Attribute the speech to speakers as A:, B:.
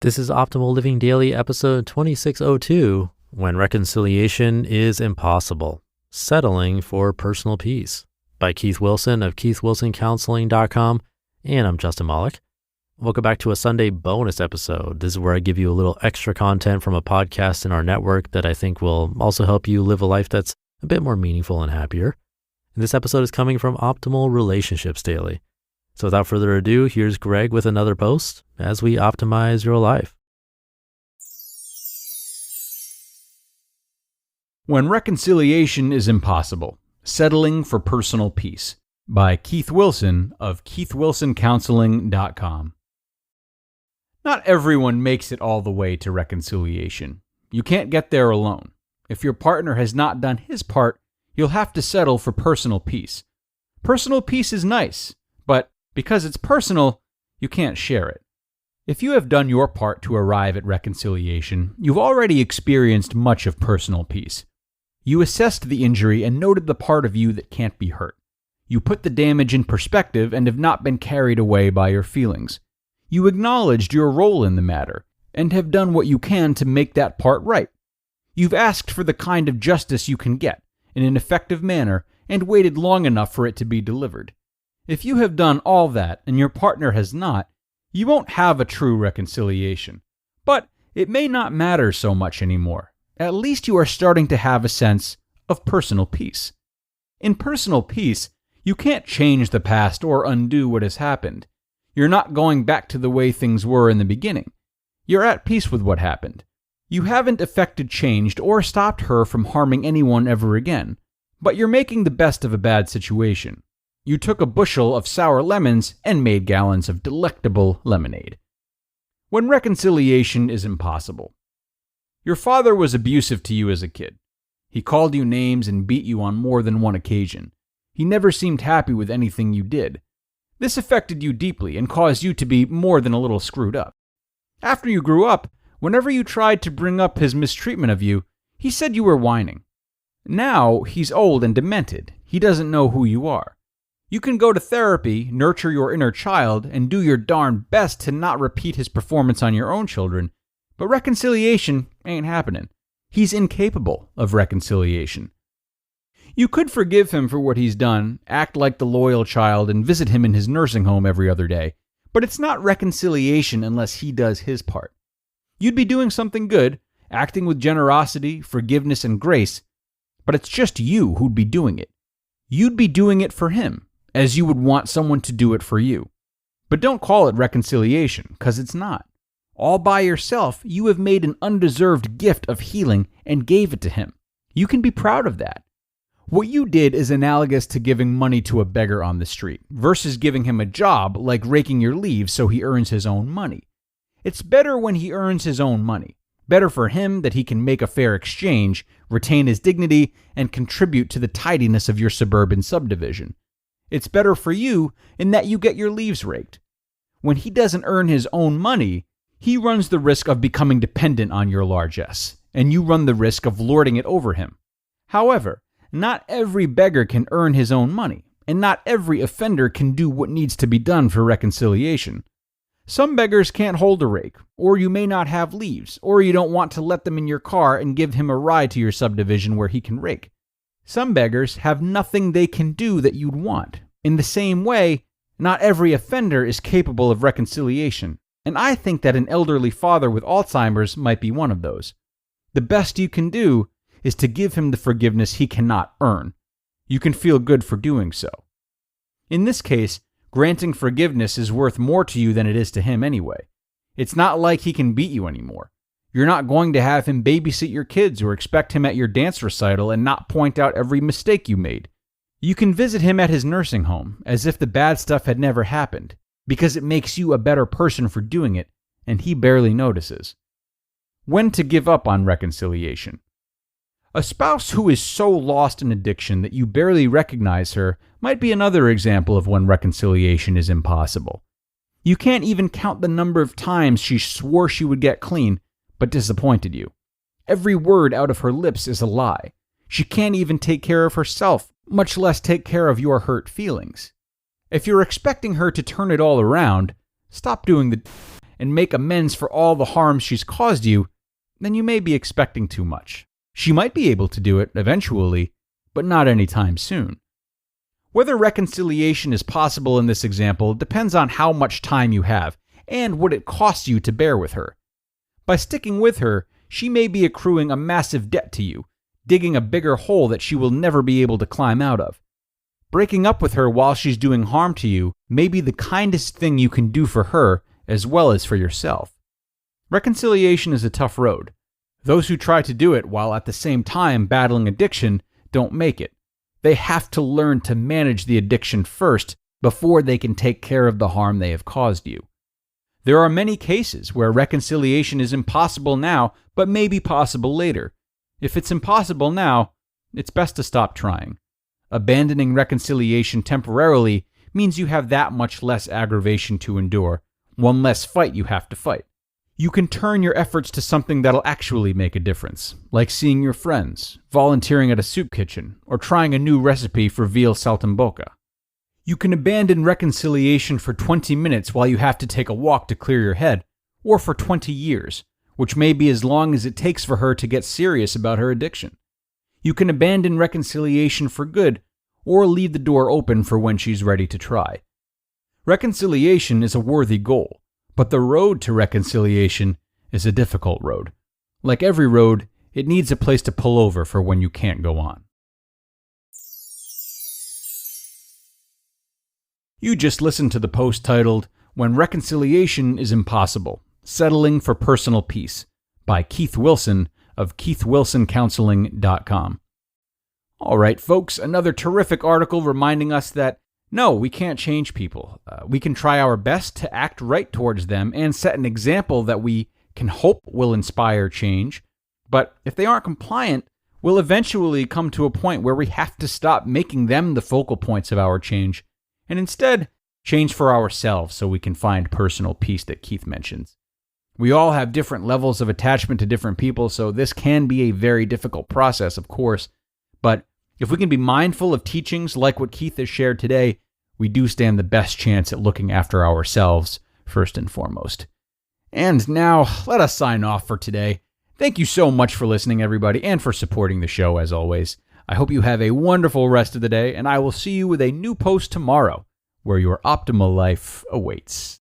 A: This is Optimal Living Daily, episode 2602, When Reconciliation is Impossible, Settling for Personal Peace, by Keith Wilson of keithwilsoncounseling.com, and I'm Justin Malik. Welcome back to a Sunday bonus episode. This is where I give you a little extra content from a podcast in our network that I think will also help you live a life that's a bit more meaningful and happier. And this episode is coming from Optimal Relationships Daily. So without further ado, here's Greg with another post as we optimize your life.
B: When Reconciliation is Impossible, Settling for Personal Peace, by Keith Wilson of keithwilsoncounseling.com. Not everyone makes it all the way to reconciliation. You can't get there alone. If your partner has not done his part, you'll have to settle for personal peace. Personal peace is nice, but because it's personal, you can't share it. If you have done your part to arrive at reconciliation, you've already experienced much of personal peace. You assessed the injury and noted the part of you that can't be hurt. You put the damage in perspective and have not been carried away by your feelings. You acknowledged your role in the matter and have done what you can to make that part right. You've asked for the kind of justice you can get in an effective manner and waited long enough for it to be delivered. If you have done all that and your partner has not, you won't have a true reconciliation. But it may not matter so much anymore. At least you are starting to have a sense of personal peace. In personal peace, you can't change the past or undo what has happened. You're not going back to the way things were in the beginning. You're at peace with what happened. You haven't effected change or stopped her from harming anyone ever again, but you're making the best of a bad situation. You took a bushel of sour lemons and made gallons of delectable lemonade. When reconciliation is impossible. Your father was abusive to you as a kid. He called you names and beat you on more than one occasion. He never seemed happy with anything you did. This affected you deeply and caused you to be more than a little screwed up. After you grew up, whenever you tried to bring up his mistreatment of you, he said you were whining. Now he's old and demented. He doesn't know who you are. You can go to therapy, nurture your inner child, and do your darn best to not repeat his performance on your own children, but reconciliation ain't happening. He's incapable of reconciliation. You could forgive him for what he's done, act like the loyal child, and visit him in his nursing home every other day, but it's not reconciliation unless he does his part. You'd be doing something good, acting with generosity, forgiveness, and grace, but it's just you who'd be doing it. You'd be doing it for him, as you would want someone to do it for you. But don't call it reconciliation, because it's not. All by yourself, you have made an undeserved gift of healing and gave it to him. You can be proud of that. What you did is analogous to giving money to a beggar on the street, versus giving him a job like raking your leaves so he earns his own money. It's better when he earns his own money. Better for him that he can make a fair exchange, retain his dignity, and contribute to the tidiness of your suburban subdivision. It's better for you in that you get your leaves raked. When he doesn't earn his own money, he runs the risk of becoming dependent on your largesse, and you run the risk of lording it over him. However, not every beggar can earn his own money, and not every offender can do what needs to be done for reconciliation. Some beggars can't hold a rake, or you may not have leaves, or you don't want to let them in your car and give him a ride to your subdivision where he can rake. Some beggars have nothing they can do that you'd want. In the same way, not every offender is capable of reconciliation, and I think that an elderly father with Alzheimer's might be one of those. The best you can do is to give him the forgiveness he cannot earn. You can feel good for doing so. In this case, granting forgiveness is worth more to you than it is to him anyway. It's not like he can beat you anymore. You're not going to have him babysit your kids or expect him at your dance recital and not point out every mistake you made. You can visit him at his nursing home as if the bad stuff had never happened, because it makes you a better person for doing it, and he barely notices. When to give up on reconciliation. A spouse who is so lost in addiction that you barely recognize her might be another example of when reconciliation is impossible. You can't even count the number of times she swore she would get clean, but disappointed you. Every word out of her lips is a lie. She can't even take care of herself, much less take care of your hurt feelings. If you're expecting her to turn it all around, stop doing the and make amends for all the harm she's caused you, then you may be expecting too much. She might be able to do it eventually, but not anytime soon. Whether reconciliation is possible in this example depends on how much time you have and what it costs you to bear with her. By sticking with her, she may be accruing a massive debt to you, digging a bigger hole that she will never be able to climb out of. Breaking up with her while she's doing harm to you may be the kindest thing you can do for her as well as for yourself. Reconciliation is a tough road. Those who try to do it while at the same time battling addiction don't make it. They have to learn to manage the addiction first before they can take care of the harm they have caused you. There are many cases where reconciliation is impossible now, but may be possible later. If it's impossible now, it's best to stop trying. Abandoning reconciliation temporarily means you have that much less aggravation to endure, one less fight you have to fight. You can turn your efforts to something that'll actually make a difference, like seeing your friends, volunteering at a soup kitchen, or trying a new recipe for veal saltimbocca. You can abandon reconciliation for 20 minutes while you have to take a walk to clear your head, or for 20 years, which may be as long as it takes for her to get serious about her addiction. You can abandon reconciliation for good, or leave the door open for when she's ready to try. Reconciliation is a worthy goal, but the road to reconciliation is a difficult road. Like every road, it needs a place to pull over for when you can't go on. You just listened to the post titled, "When Reconciliation is Impossible, Settling for Personal Peace," by Keith Wilson of KeithWilsonCounseling.com. All right, folks, another terrific article reminding us that no, we can't change people. We can try our best to act right towards them and set an example that we can hope will inspire change. But if they aren't compliant, we'll eventually come to a point where we have to stop making them the focal points of our change and instead change for ourselves so we can find personal peace that Keith mentions. We all have different levels of attachment to different people, so this can be a very difficult process, of course. But if we can be mindful of teachings like what Keith has shared today, we do stand the best chance at looking after ourselves first and foremost. And now, let us sign off for today. Thank you so much for listening, everybody, and for supporting the show, as always. I hope you have a wonderful rest of the day, and I will see you with a new post tomorrow, where your optimal life awaits.